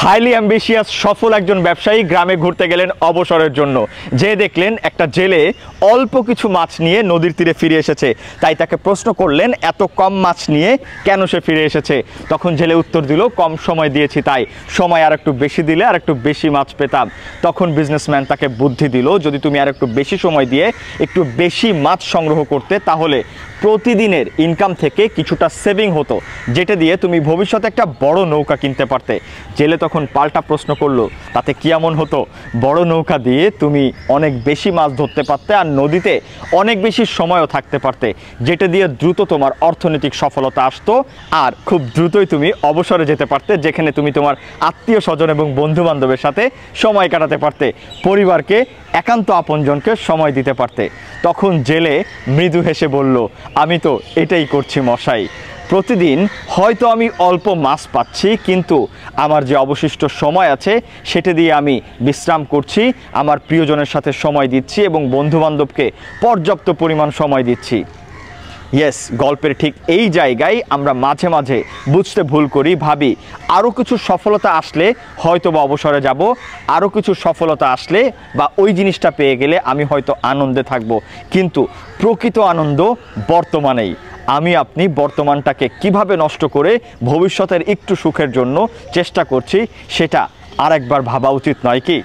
Highly ambitious সফল একজন ব্যবসায়ী গ্রামে ঘুরতে গেলেন অবসরের জন্য। যে দেখলেন একটা জেলে অল্প কিছু মাছ নিয়ে নদীর তীরে ফিরে এসেছে, তাই তাকে প্রশ্ন করলেন এত কম মাছ নিয়ে কেন সে ফিরে এসেছে। তখন জেলে উত্তর দিল, কম সময় দিয়েছি তাই, সময় আর একটু বেশি দিলে আর একটু বেশি মাছ পেতাম। তখন বিজনেসম্যান তাকে বুদ্ধি দিল, যদি তুমি আর একটু বেশি সময় দিয়ে একটু বেশি মাছ সংগ্রহ করতে তাহলে প্রতিদিনের ইনকাম থেকে কিছুটা সেভিং হতো, যেটা দিয়ে তুমি ভবিষ্যতে একটা বড় নৌকা কিনতে পারতে। জেলে তখন পাল্টা প্রশ্ন করলো, তাতে কি এমন হতো? বড় নৌকা দিয়ে তুমি অনেক বেশি মাছ ধরতে পারতে আর নদীতে অনেক বেশি সময়ও থাকতে পারতে, যেটা দিয়ে দ্রুত তোমার অর্থনৈতিক সফলতা আসতো আর খুব দ্রুতই তুমি অবসরে যেতে পারতে, যেখানে তুমি তোমার আত্মীয় স্বজন এবং বন্ধু বান্ধবের সাথে সময় কাটাতে পারতে, পরিবারকে একান্ত আপনজনকে সময় দিতে পারতে। তখন জেলে মৃদু হেসে বলল, আমি তো এটাই করছি মশাই। প্রতিদিন হয়তো আমি অল্প মাছ পাচ্ছি, কিন্তু আমার যে অবশিষ্ট সময় আছে সেটা দিয়ে আমি বিশ্রাম করছি, আমার প্রিয়জনের সাথে সময় দিচ্ছি এবং বন্ধুবান্ধবকে পর্যাপ্ত পরিমাণ সময় দিচ্ছি। ইয়েস, গল্পের ঠিক এই জায়গায় আমরা মাঝে মাঝে বুঝতে ভুল করি, ভাবি আরও কিছু সফলতা আসলে হয়তো বা অবসরে যাব, আরও কিছু সফলতা আসলে বা ওই জিনিসটা পেয়ে গেলে আমি হয়তো আনন্দে থাকব। কিন্তু প্রকৃত আনন্দ বর্তমানেই। আমি আপনি বর্তমানটাকে কিভাবে নষ্ট করে ভবিষ্যতের একটু সুখের জন্য চেষ্টা করছি, সেটা আরেকবার ভাবা উচিত নয় কি?